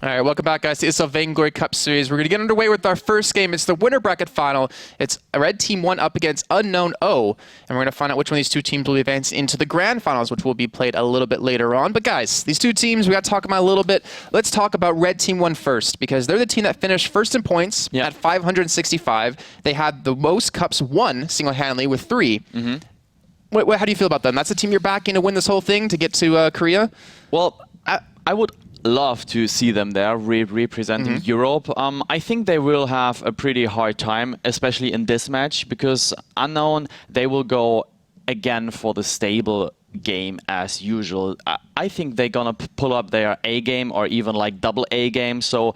All right, welcome back, guys, to ESL Vainglory Cup Series. We're going to get underway with our first game. It's the winner bracket final. It's Red Team 1 up against Unknown O, and we're going to find out which one of these two teams will advance into the grand finals, which will be played a little bit later on. But guys, these two teams we got to talk about a little bit. Let's talk about Red Team 1 first, because they're the team that finished first in points at 565. They had the most cups won single-handedly with 3. How do you feel about them? That's the team you're backing to win this whole thing to get to Korea? Well, I would love to see them there representing Europe. I think they will have a pretty hard time, especially in this match, because Unknown, they will go again for the stable game as usual. I think they're gonna pull up their A game or even like double A game. So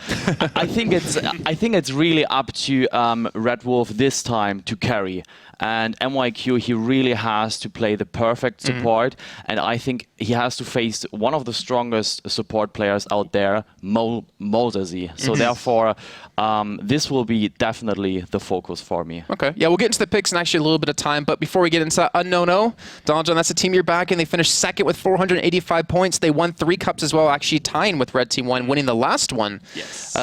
I think it's really up to Red Wolf this time to carry. And MYQ, he really has to play the perfect support, and I think he has to face one of the strongest support players out there, Mosey. So therefore, this will be definitely the focus for me. Okay, yeah, we'll get into the picks in actually a little bit of time, but before we get into that, Unknown O, Donald John, that's the team you're backing. They finished second with 485 points. They won 3 cups as well, actually tying with Red Team 1, winning the last one. Yes.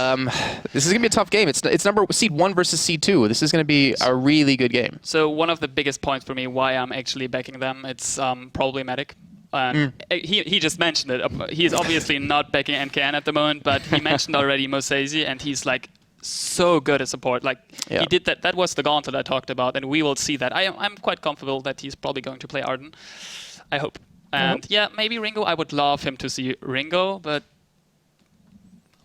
This is going to be a tough game. It's number seed 1 versus seed 2. This is going to be a really good game. So one of the biggest points for me why I'm actually backing them, it's problematic. He just mentioned it. He's obviously not backing NKN at the moment, but he mentioned already Mosey, and he's like so good at support. Like he did that. That was the gauntlet I talked about, and we will see that. I'm quite comfortable that he's probably going to play Arden. I hope. And yeah, maybe Ringo. I would love him to see Ringo, but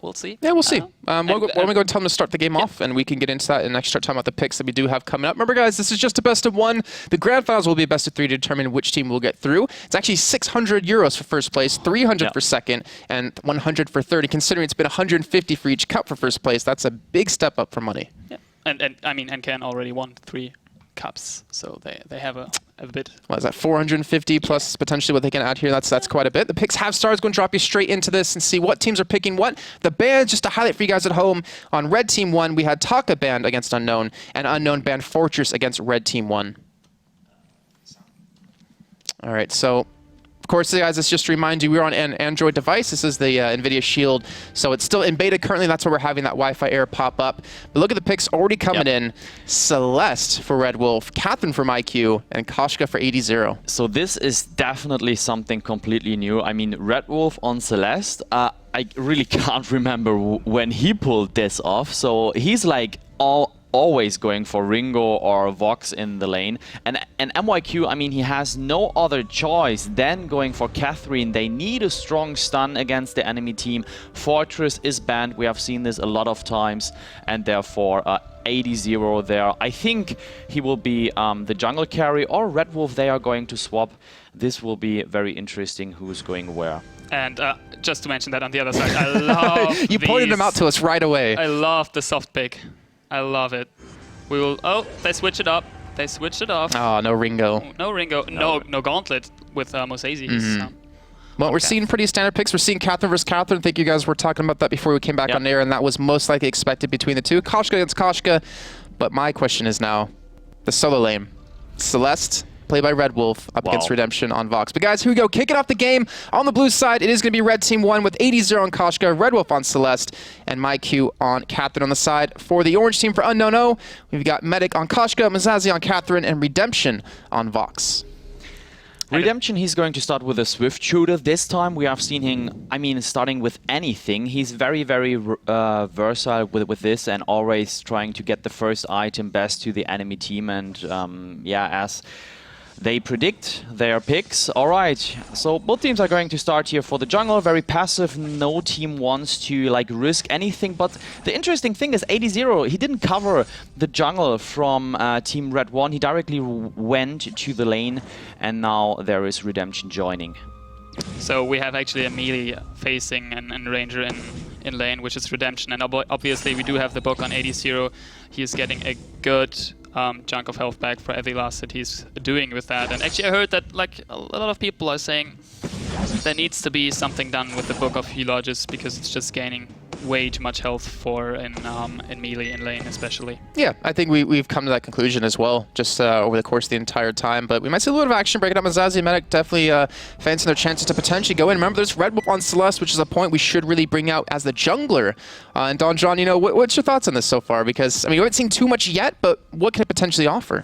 we'll see. Yeah, we'll see. Why don't we go and tell him to start the game off, and we can get into that and actually start talking about the picks that we do have coming up. Remember, guys, this is just a best of 1. The grand finals will be a best of 3 to determine which team will get through. It's actually 600 euros for first place, 300 for second, and 100 for third. And considering it's been 150 for each cup for first place, that's a big step up for money. Yeah, and I mean, NKN already won 3 cups, so they have a bit. What is that, 450 plus potentially what they can add here? That's quite a bit. The picks have stars. Going to drop you straight into this and see what teams are picking what. The bands, just to highlight for you guys at home, on Red Team 1, we had Taka banned against Unknown, and Unknown banned Fortress against Red Team 1. All right, so of course, guys, let's just remind you, we're on an Android device. This is the NVIDIA Shield, so it's still in beta currently. That's why we're having that Wi-Fi error pop up. But look at the picks already coming in. Celeste for Red Wolf, Catherine for MyQ, and Koshka for 80-0. So this is definitely something completely new. I mean, Red Wolf on Celeste, I really can't remember when he pulled this off. So he's like always going for Ringo or Vox in the lane. And MYQ, I mean, he has no other choice than going for Catherine. They need a strong stun against the enemy team. Fortress is banned. We have seen this a lot of times, and therefore 80-0 there. I think he will be the jungle carry, or Red Wolf, they are going to swap. This will be very interesting who's going where. And just to mention that on the other side, I love You pointed them out to us right away. I love the soft pick. I love it. We will. Oh, they switch it up. They switched it off. Oh, no Ringo. No Ringo. No Gauntlet with Mosey. Well, we're seeing pretty standard picks. We're seeing Catherine versus Catherine. I think you guys were talking about that before we came back on air, and that was most likely expected between the two. Koshka against Koshka. But my question is now, the solo lane. Celeste, played by Red Wolf, up against Redemption on Vox. But guys, here we go. Kicking off the game on the blue side. It is going to be Red Team 1 with 80-0 on Koshka, Red Wolf on Celeste, and MyQ on Catherine on the side. For the orange team for Unknown O, we've got Medic on Koshka, Mazazi on Catherine, and Redemption on Vox. Redemption, he's going to start with a Swift shooter. This time we have seen him, I mean, starting with anything. He's very, very versatile with this, and always trying to get the first item best to the enemy team. And yeah, as they predict their picks. All right, so both teams are going to start here for the jungle. Very passive. No team wants to like risk anything. But the interesting thing is 80-0. He didn't cover the jungle from Team Red 1. He directly went to the lane, and now there is Redemption joining. So we have actually a melee facing and Ranger in lane, which is Redemption. And obviously we do have the book on 80-0. He is getting a good chunk of health back for every last that he's doing with that. And actually I heard that like a lot of people are saying there needs to be something done with the Book of Healogists, because it's just gaining way too much health for in melee in lane especially. Yeah, I think we've come to that conclusion as well, just over the course of the entire time. But we might see a little bit of action breaking up. Mazazi and Medic definitely fancying their chances to potentially go in. Remember, there's Red Wolf on Celeste, which is a point we should really bring out as the jungler. And Don John, you know, what's your thoughts on this so far? Because, I mean, we haven't seen too much yet, but what can it potentially offer?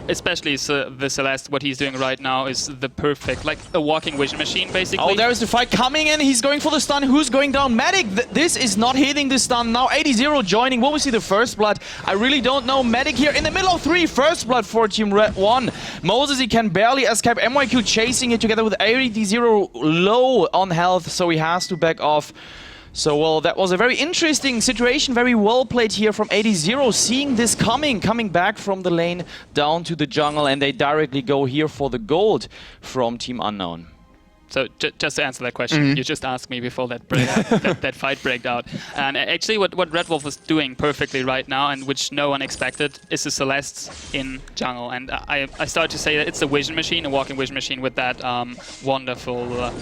Especially the Celeste, what he's doing right now is the perfect, like a walking vision machine, basically. Oh, there is the fight coming in. He's going for the stun. Who's going down? Medic, this is not hitting the stun. Now 80 joining. Will we see the first blood? I really don't know. Medic here in the middle of 3. First blood for Team Red 1. Moses, he can barely escape. MYQ chasing it together with 80 low on health, so he has to back off. So, well, that was a very interesting situation, very well played here from 80, seeing this coming back from the lane down to the jungle, and they directly go here for the gold from Team Unknown. So just to answer that question, you just asked me before that that fight break out. And actually what Red Wolf is doing perfectly right now, and which no one expected, is the Celeste in jungle. And I started to say that it's a vision machine, a walking vision machine with that wonderful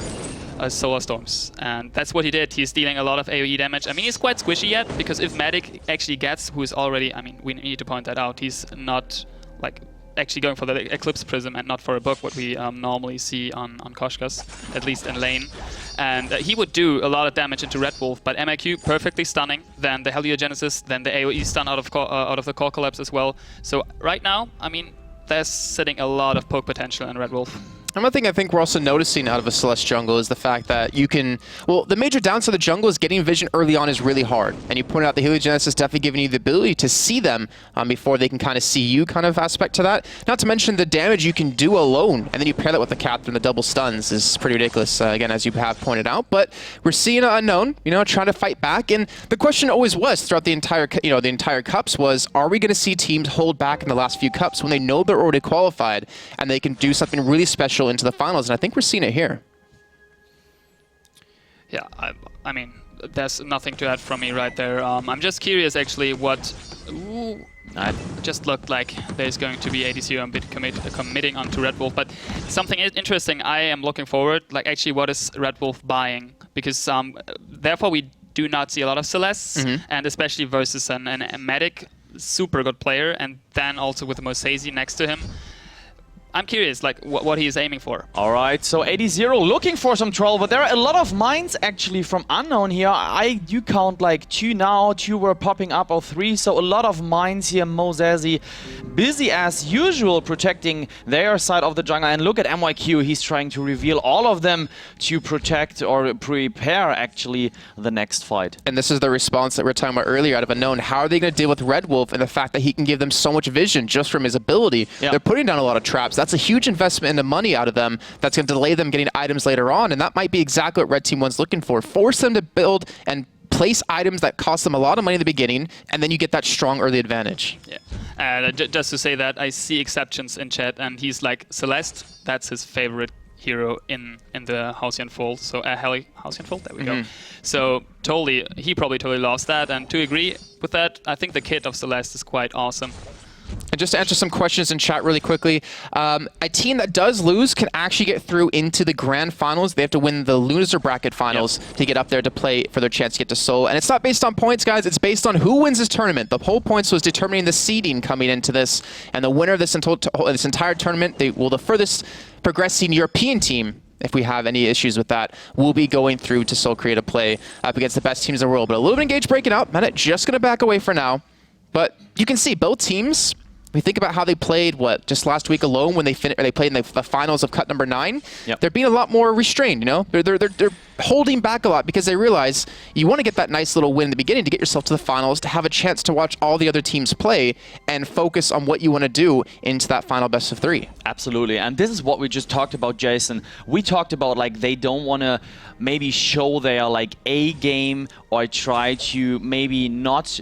Solar Storms. And that's what he did. He's dealing a lot of AoE damage. I mean, he's quite squishy yet, because if Medic actually gets, who is already, I mean, we need to point that out, he's not like actually going for the Eclipse Prism and not for a book, what we normally see on Koshkas, at least in lane. And he would do a lot of damage into Red Wolf, but MIQ perfectly stunning, then the Heliogenesis, then the AoE stun out of the Core Collapse as well. So right now, I mean, there's sitting a lot of poke potential in Red Wolf. And one thing I think we're also noticing out of a Celeste jungle is the fact that you can... Well, the major downside of the jungle is getting vision early on is really hard. And you pointed out the Heliogenesis definitely giving you the ability to see them before they can kind of see you kind of aspect to that. Not to mention the damage you can do alone. And then you pair that with the Catherine, the double stuns is pretty ridiculous, again, as you have pointed out. But we're seeing Unknown, you know, trying to fight back. And the question always was throughout the entire, the entire cups was, are we going to see teams hold back in the last few cups when they know they're already qualified and they can do something really special into the finals? And I think we're seeing it here. Yeah, I mean, there's nothing to add from me right there. I'm just curious, actually, what... Ooh, it just looked like there's going to be ADC a bit committing onto Red Wolf. But something interesting I am looking forward, like actually what is Red Wolf buying? Because therefore we do not see a lot of Celestes, and especially versus a Medic, super good player, and then also with the Mosaisi next to him. I'm curious, like, what he is aiming for. All right, so 80 looking for some trouble, but there are a lot of mines actually from Unknown here. I do count like 2 now, 2 were popping up, or 3, so a lot of mines here. Mozazi busy as usual protecting their side of the jungle, and look at MYQ, he's trying to reveal all of them to protect or prepare actually the next fight. And this is the response that we were talking about earlier out of Unknown. How are they going to deal with Red Wolf and the fact that he can give them so much vision just from his ability? Yeah. They're putting down a lot of traps. That's a huge investment into money out of them that's going to delay them getting items later on, and that might be exactly what Red Team 1's looking for. Force them to build and place items that cost them a lot of money in the beginning, and then you get that strong early advantage. Yeah, just to say that, I see exceptions in chat, and he's like, Celeste, that's his favorite hero in the Halcyon Fold, so Halcyon Fold, there we go. So totally, he probably totally lost that, and to agree with that, I think the kit of Celeste is quite awesome. And just to answer some questions in chat really quickly, a team that does lose can actually get through into the grand finals. They have to win the loser bracket finals to get up there to play for their chance to get to Seoul. And it's not based on points, guys. It's based on who wins this tournament. The whole points was determining the seeding coming into this. And the winner of this entire tournament, the furthest progressing European team, if we have any issues with that, will be going through to Seoul Korea to play up against the best teams in the world. But a little bit engaged breaking out. Meta just going to back away for now. But you can see both teams... We think about how they played, just last week alone when they played in the finals of cut number 9. They're being a lot more restrained, you know? They're holding back a lot because they realize you want to get that nice little win in the beginning to get yourself to the finals, to have a chance to watch all the other teams play and focus on what you want to do into that final best of 3. Absolutely, and this is what we just talked about, Jason. We talked about like they don't want to maybe show their like A game or try to maybe not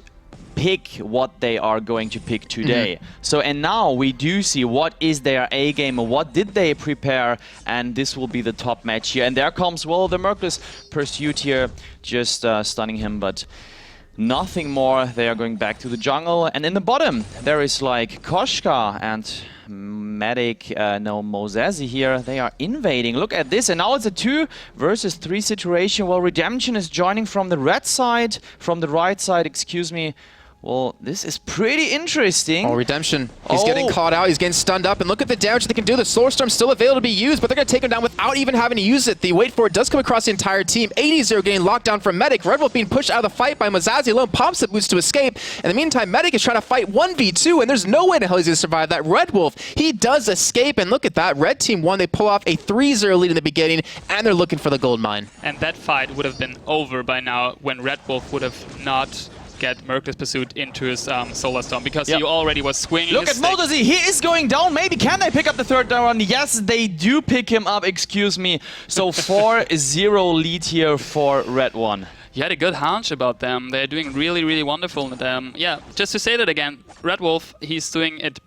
pick what they are going to pick today. So, and now we do see what is their A game, what did they prepare, and this will be the top match here. And there comes, well, the Merciless Pursuit here, just stunning him, but Nothing more. They are going back to the jungle. And in the bottom, there is like Koshka and Medic, no Mozezi here. They are invading. Look at this. And now it's a 2 versus 3 situation. Well, Redemption is joining from the red side, from the right side, excuse me. Well, this is pretty interesting. Oh, Redemption. He's getting caught out. He's getting stunned up. And look at the damage they can do. The Solar Storm's still available to be used, but they're going to take him down without even having to use it. The wait for it does come across the entire team. 80-0 getting locked down from Medic. Red Wolf being pushed out of the fight by Mozazi alone. Pops up boost to escape. In the meantime, Medic is trying to fight 1v2, and there's no way in hell he's going to survive that. Red Wolf, he does escape, and look at that. Red team won. They pull off a 3-0 lead in the beginning, and they're looking for the gold mine. And that fight would have been over by now when Red Wolf would have not get Merciless Pursuit into his Solar Storm, because he already was swinging. Look at Mozezi, he is going down. Maybe can they pick up the third down? Yes, they do pick him up, excuse me. So 4-0 lead here for Red One. You had a good hunch about them. They're doing really, really wonderful. Yeah, just to say that again, Red Wolf, he's doing it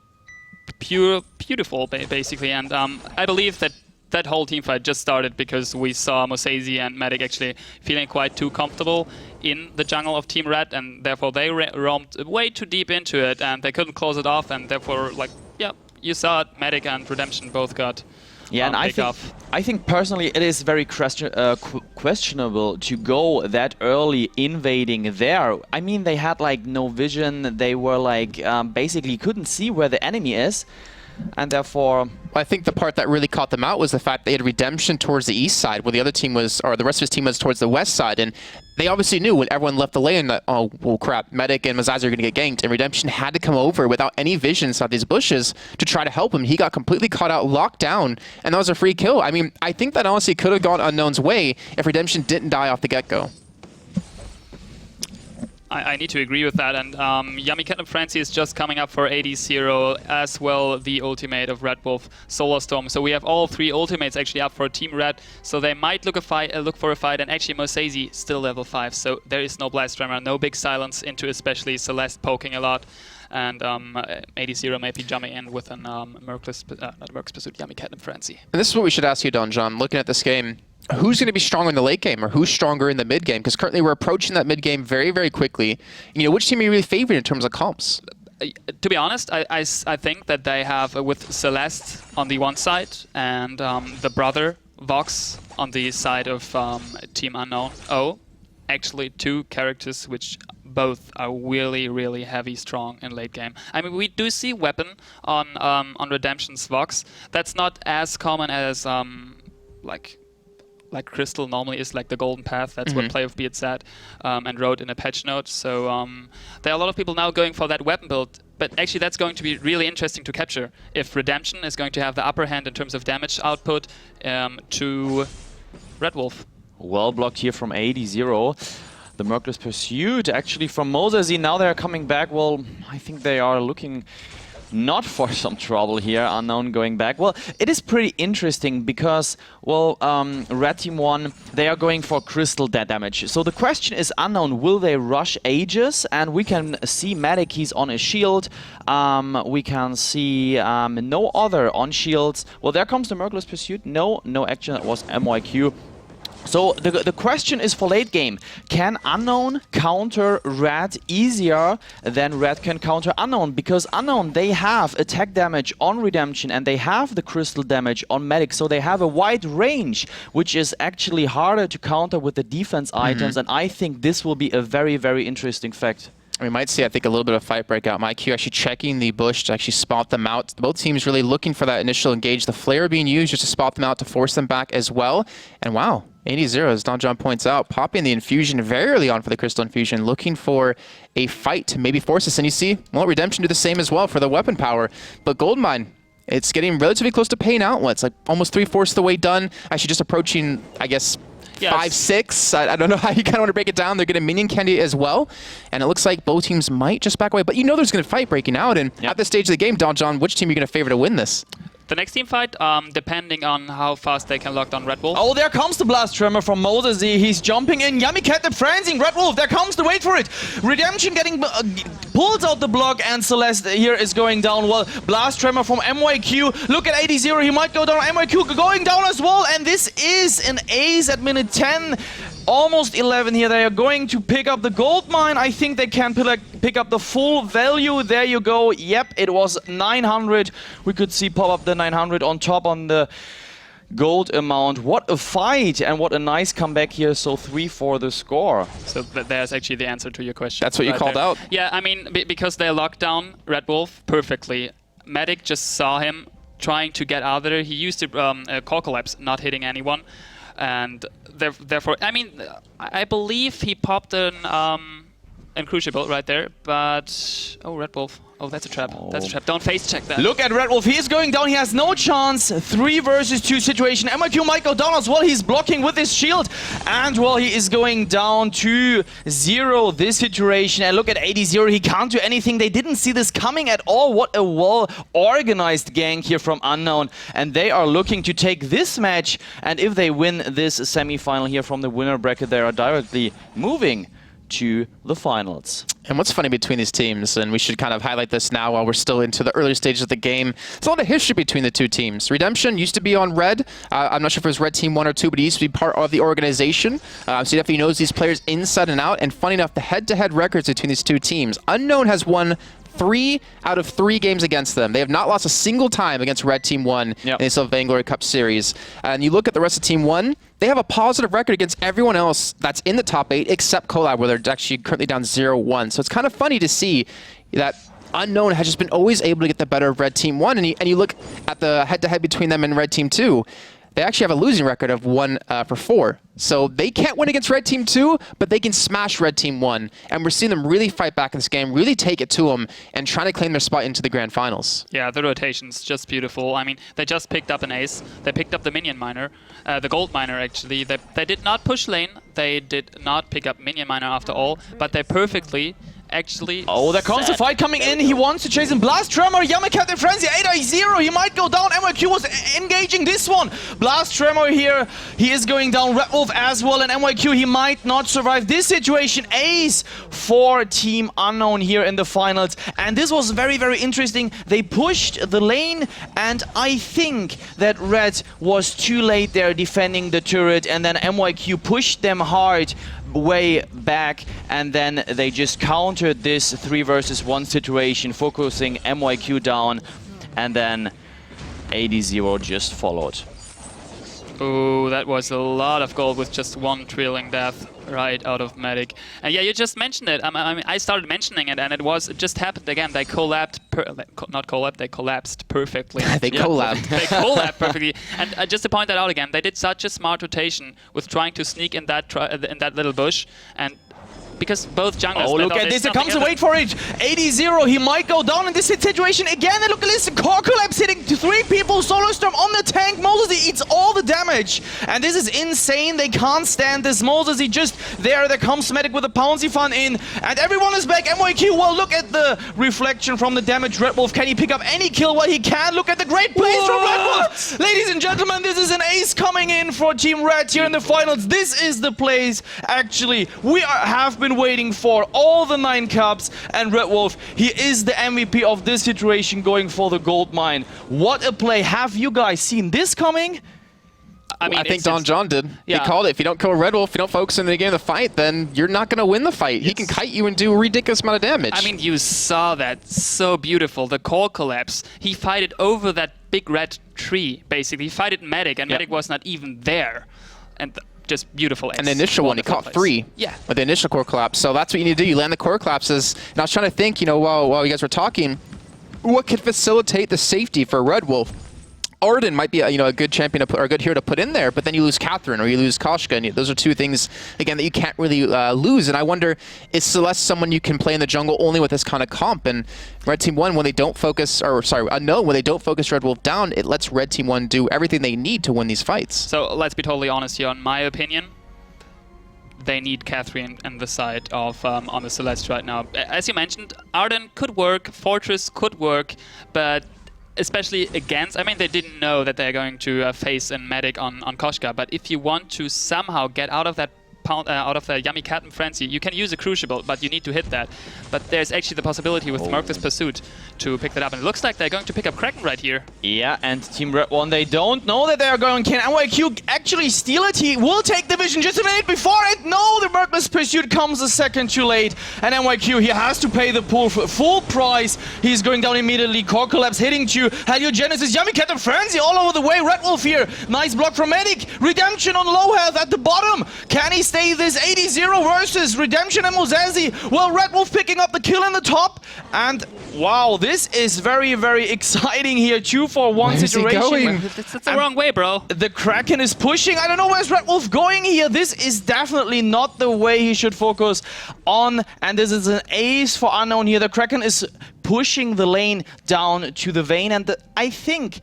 beautiful, basically. And I believe that that whole team fight just started because we saw Mozezi and Medic actually feeling quite too comfortable in the jungle of Team Red, and therefore they roamed way too deep into it, and they couldn't close it off, and therefore, like, yeah, you saw it, Medic and Redemption both got and I think personally it is very questionable to go that early invading there. I mean, they had like no vision, they were like basically couldn't see where the enemy is. And therefore, I think the part that really caught them out was the fact they had Redemption towards the east side, where the other team was, or the rest of his team was towards the west side. And they obviously knew when everyone left the lane that, oh, well, crap, Medic and Mozazi are going to get ganked. And Redemption had to come over without any vision inside these bushes to try to help him. He got completely caught out, locked down, and that was a free kill. I mean, I think that honestly could have gone Unknown's way if Redemption didn't die off the get-go. I need to agree with that, and Yummy Catnip Frenzy is just coming up for 80-0, as well the ultimate of Red Wolf, Solar Storm. So we have all 3 ultimates actually up for Team Red, so they might look for a fight, and actually Mozezi still level 5, so there is no Blast Tremor, no big silence into especially Celeste poking a lot, and 80-0 may be jumping in with an Merciless Pursuit, Yummy Catnip Frenzy. And this is what we should ask you, Don John, looking at this game. Who's going to be stronger in the late game, or who's stronger in the mid game? Because currently we're approaching that mid game very, very quickly. You know, which team are you really favoring in terms of comps? To be honest, I think that they have, with Celeste on the one side and the brother Vox on the side of Team Unknown, actually 2 characters which both are really, really heavy strong in late game. I mean, we do see weapon on Redemption's Vox. That's not as common as like Crystal normally is, like the golden path. That's what Play of Beard said and wrote in a patch note. So there are a lot of people now going for that weapon build, but actually that's going to be really interesting to capture if Redemption is going to have the upper hand in terms of damage output to Red Wolf. Well blocked here from 80-0. The Merciless Pursuit actually from Mozezi. Now they're coming back. Well, I think they are looking not for some trouble here. Unknown going back. Well, it is pretty interesting because, well, Red Team 1, they are going for crystal damage. So the question is, Unknown, will they rush Aegis? And we can see Medic, he's on a shield. We can see no other on shields. Well, there comes the Merciless Pursuit. No action. That was MYQ. So the question is for late game, can Unknown counter Red easier than Red can counter Unknown? Because Unknown, they have attack damage on Redemption and they have the crystal damage on Medic, so they have a wide range, which is actually harder to counter with the defense items, and I think this will be a very, very interesting fact. We might see, I think, a little bit of fight breakout. MyQ actually checking the bush to actually spot them out. Both teams really looking for that initial engage. The flare being used just to spot them out to force them back as well. And wow, 80-0, as Don John points out, popping the infusion very early on for the crystal infusion, looking for a fight to maybe force this. And you see, well, Redemption do the same as well for the weapon power. But Goldmine, it's getting relatively close to paying out. It's like almost 3/4 of the way done. Actually just approaching, I guess, 5-6. I don't know how you kind of want to break it down. They're getting minion candy as well. And it looks like both teams might just back away. But you know there's going to be a fight breaking out. And at this stage of the game, Don John, which team are you going to favor to win this? The next team fight, depending on how fast they can lock down Red Wolf. Oh, there comes the Blast Tremor from Mozezi. He's jumping in. Yummy Catnip Frenzy. Red Wolf, there comes the wait for it. Redemption getting pulls out the block, and Celeste here is going down. Well, Blast Tremor from MYQ. Look at 80-0. He might go down. MYQ going down as well. And this is an ace at minute 10. almost 11 here. They are going to pick up the gold mine. I think they can pick up the full value. There you go. Yep, it was 900. We could see pop up the 900 on top on the gold amount. What a fight and what a nice comeback here. So 3-4 the score. So there's actually the answer to your question. That's what you called out. Yeah, I mean, because they locked down Red Wolf perfectly. Medic just saw him trying to get out of there. He used a core collapse, not hitting anyone. And therefore, I mean, I believe he popped an Crucible right there, but... Oh, Red Wolf. Oh, that's a trap. Oh. That's a trap. Don't face check that. Look at Red Wolf. He is going down. He has no chance. 3 versus 2 situation. MIQ might go down as well. He's blocking with his shield. And, well, he is going down to 0 this situation. And look at 80-0. He can't do anything. They didn't see this coming at all. What a well-organized gank here from Unknown. And they are looking to take this match. And if they win this semi-final here from the winner bracket, they are directly moving to the finals. And what's funny between these teams, and we should kind of highlight this now while we're still into the early stages of the game, there's a lot of history between the two teams. Redemption used to be on Red. I'm not sure if it was Red Team 1 or 2, but he used to be part of the organization. So he definitely knows these players inside and out. And funny enough, the head-to-head records between these two teams, Unknown has won 3 out of 3 games against them. They have not lost a single time against Red Team 1 in the ESL Vainglory Cup Series. And you look at the rest of Team 1, they have a positive record against everyone else that's in the top 8 except Collab, where they're actually currently down 0-1. So it's kind of funny to see that Unknown has just been always able to get the better of Red Team 1. And you look at the head-to-head between them and Red Team 2, they actually have a losing record of 1 for 4. So they can't win against Red Team 2, but they can smash Red Team 1. And we're seeing them really fight back in this game, really take it to them, and trying to claim their spot into the grand finals. Yeah, the rotation's just beautiful. I mean, they just picked up an ace. They picked up the minion miner, the gold miner actually. They did not push lane. They did not pick up minion miner after all, but they perfectly actually... Oh, there comes the fight coming in. He wants to chase him. Blast Tremor, Yama Captain Frenzy, 8-0. He might go down. MYQ was engaging this one. Blast Tremor here. He is going down. Red Wolf as well. And MYQ, he might not survive this situation. Ace for Team Unknown here in the finals. And this was very, very interesting. They pushed the lane. And I think that Red was too late there defending the turret. And then MYQ pushed them hard way back, and then they just countered this 3 versus 1 situation, focusing MYQ down, and then 80-0 just followed. Oh, that was a lot of gold with just 1 trailing death right out of Medic. And yeah, you just mentioned it. I mean, I started mentioning it, and it just happened again. They collapsed, they collapsed perfectly. They collabed. They collabed perfectly. And just to point that out again, they did such a smart rotation with trying to sneak in that little bush, and because both junglers... Oh, look at this. It comes and wait for it. 80-0. He might go down in this situation again. And look at this. Core collapse hitting 3 people. Solar Storm on the tank. Moses, he eats all the damage. And this is insane. They can't stand this. Moses, he just... There comes Medic with a Pouncy Fun in. And everyone is back. MYQ, well, look at the reflection from the damage. Red Wolf, can he pick up any kill? Well, he can. Look at the great plays from Red Wolf. Ladies and gentlemen, this is an ace coming in for Team Red here in the finals. This is the plays, actually, we have been waiting for all the 9 cups, and Red Wolf, he is the MVP of this situation, going for the gold mine. What a play. Have you guys seen this coming? I mean, I think Don John did. Yeah. He called it. If you don't kill Red Wolf, if you don't focus in the game of the fight, then you're not going to win the fight. He can kite you and do a ridiculous amount of damage. I mean, you saw that. So beautiful. The core collapse. He fighted over that big red tree, basically. He fighted Medic, and Medic was not even there. And just beautiful. And the initial one, he caught 3 with the initial core collapse. So that's what you need to do. You land the core collapses. And I was trying to think, you know, while you guys were talking, what could facilitate the safety for Red Wolf? Arden might be a good champion to put, or a good hero to put in there, but then you lose Catherine or you lose Koshka, and those are 2 things, again, that you can't really lose. And I wonder, is Celeste someone you can play in the jungle only with this kind of comp? And Red Team 1, when they don't focus, or sorry, Unknown, when they don't focus Red Wolf down, it lets Red Team 1 do everything they need to win these fights. So let's be totally honest here. In my opinion, they need Catherine on the side of on the Celeste right now. As you mentioned, Arden could work, Fortress could work, but especially against, I mean, they didn't know that they're going to face a Medic on Koshka, but if you want to somehow get out of that Yummy Cat and Frenzy. You can use a Crucible, but you need to hit that. But there's actually the possibility with Merciless Pursuit to pick that up. And it looks like they're going to pick up Kraken right here. Yeah, and Team Red One, they don't know that they are going. Can NYQ actually steal it? He will take the vision just a minute before it. No, the Merciless Pursuit comes a second too late. And NYQ, he has to pay the full price. He's going down immediately. Core Collapse hitting to Heliogenesis. Yummy Cat and Frenzy all over the way. Red Wolf here. Nice block from Medic. Redemption on low health at the bottom. Can he stay this 80-0 versus Redemption and Mozazi? Well, Red Wolf picking up the kill in the top. And wow, this is very, very exciting here. 2-for-1 situation. That's the wrong way, bro. The Kraken is pushing. I don't know where's Red Wolf going here. This is definitely not the way he should focus on. And this is an ace for Unknown here. The Kraken is pushing the lane down to the Vayne. And I think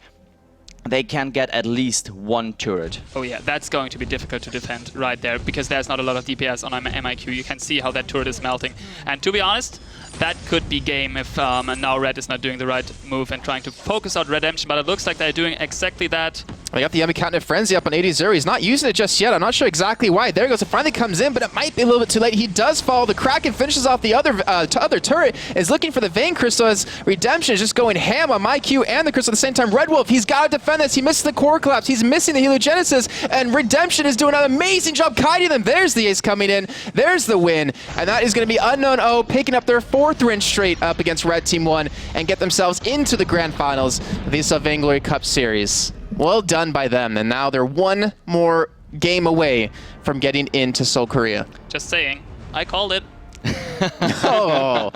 they can get at least one turret. Oh yeah, that's going to be difficult to defend right there, because there's not a lot of DPS on MIQ. You can see how that turret is melting. And to be honest, that could be game if now Red is not doing the right move and trying to focus out Redemption, but it looks like they're doing exactly that. We got the Yummy Catnip Frenzy up on 80-0. He's not using it just yet. I'm not sure exactly why. There he goes. It finally comes in, but it might be a little bit too late. He does follow the Kraken, finishes off the other turret, is looking for the Vayne Crystal as Redemption is just going ham on MyQ and the Crystal at the same time. Red Wolf, he's got to defend this. He misses the Core Collapse. He's missing the Heliogenesis, and Redemption is doing an amazing job kiting them. There's the ace coming in. There's the win, and that is going to be Unknown O picking up their 4th win straight up against Red Team 1 and get themselves into the Grand Finals of the ESL Vainglory Cup Series. Well done by them, and now they're one more game away from getting into Seoul, Korea. Just saying, I called it. We're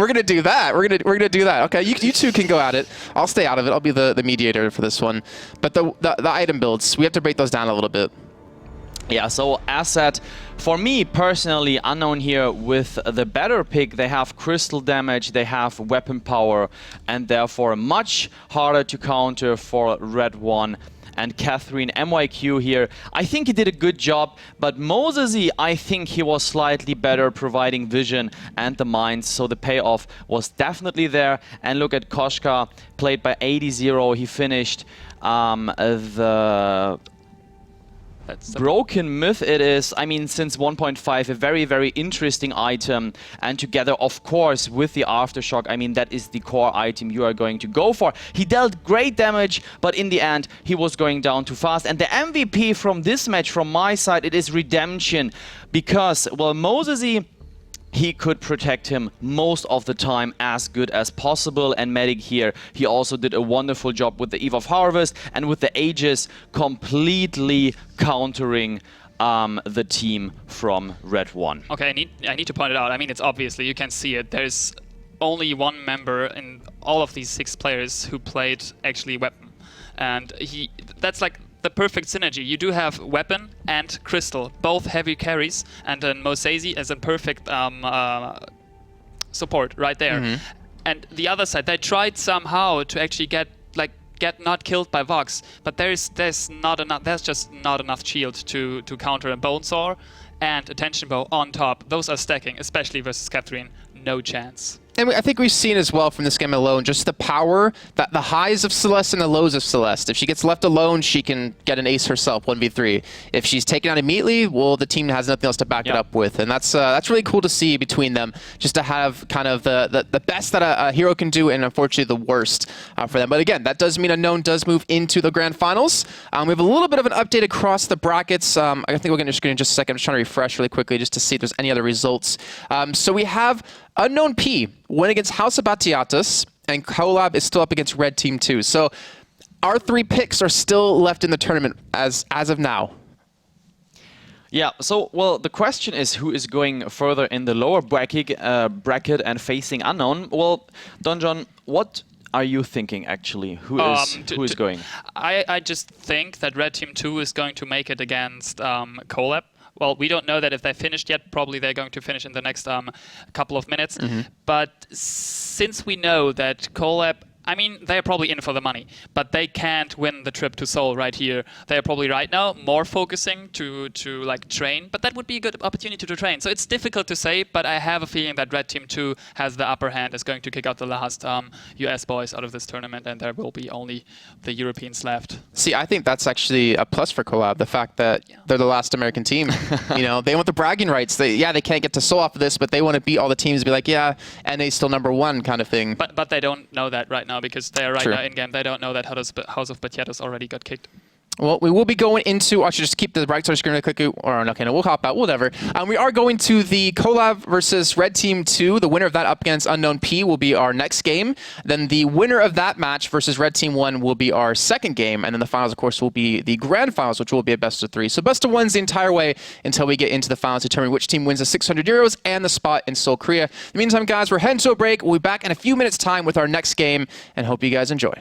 gonna do that. We're gonna do that. Okay, you two can go at it. I'll stay out of it. I'll be the mediator for this one. But the item builds, we have to break those down a little bit. Yeah, so as said, for me personally, Unknown here with the better pick, they have crystal damage, they have weapon power, and therefore much harder to counter for Red One. And Catherine, MYQ here, I think he did a good job, but Mozazi, I think he was slightly better providing vision and the mines, so the payoff was definitely there. And look at Koshka, played by 80-0, he finished That's Broken Myth it is. I mean, since 1.5, a very, very interesting item. And together, of course, with the Aftershock, I mean, that is the core item you are going to go for. He dealt great damage, but in the end, he was going down too fast. And the MVP from this match, from my side, it is Redemption. Because, well, Mozazi, he could protect him most of the time as good as possible. And Medic here, he also did a wonderful job with the Eve of Harvest and with the Aegis completely countering the team from Red One. Okay, I need to point it out. I mean, it's obviously, you can see it. There's only one member in all of these 6 players who played actually Weapon. And that's like the perfect synergy. You do have Weapon and Crystal, both heavy carries, and then Mozazi as a perfect support right there. And the other side, they tried somehow to actually get not killed by Vox, but there's just not enough shield to counter a Bonesaw and a Tension Bow on top. Those are stacking, especially versus Catherine. No chance. And I think we've seen as well from this game alone, just the power, that the highs of Celeste and the lows of Celeste. If she gets left alone, she can get an ace herself, 1v3. If she's taken out immediately, well, the team has nothing else to back it up with. And that's really cool to see between them, just to have kind of the best that a hero can do, and unfortunately the worst for them. But again, that does mean Unknown does move into the Grand Finals. We have a little bit of an update across the brackets. I think we'll get into screen in just a second. I'm just trying to refresh really quickly just to see if there's any other results. So we have Unknown P win against House of Batiatas, and Collab is still up against Red Team 2. So our 3 picks are still left in the tournament as of now. Yeah, so, well, the question is who is going further in the lower bracket and facing Unknown. Well, Donjon, what are you thinking, actually? Who is going? I just think that Red Team 2 is going to make it against Collab. Well, we don't know that if they finished yet. Probably they're going to finish in the next couple of minutes. But since we know that Collab I mean, they're probably in for the money, but they can't win the trip to Seoul right here. They're probably right now more focusing to like train, but that would be a good opportunity to train. So it's difficult to say, but I have a feeling that Red Team 2 has the upper hand, is going to kick out the last US boys out of this tournament, and there will be only the Europeans left. See, I think that's actually a plus for Collab, the fact that they're the last American team. You know, they want the bragging rights. They can't get to Seoul off of this, but they want to beat all the teams and be like, yeah, NA's still #1 kind of thing. But they don't know that right now, because they are right now in-game. They don't know that House of Batyetos already got kicked. Well, we will be going into, I should just keep the right side screen really quick, or okay, no, we'll hop out, whatever. We are going to the Collab versus Red Team 2. The winner of that up against Unknown P will be our next game. Then the winner of that match versus Red Team 1 will be our second game. And then the finals, of course, will be the grand finals, which will be a best of 3. So best of 1s the entire way until we get into the finals to determine which team wins the 600 euros and the spot in Seoul, Korea. In the meantime, guys, we're heading to a break. We'll be back in a few minutes' time with our next game, and hope you guys enjoy.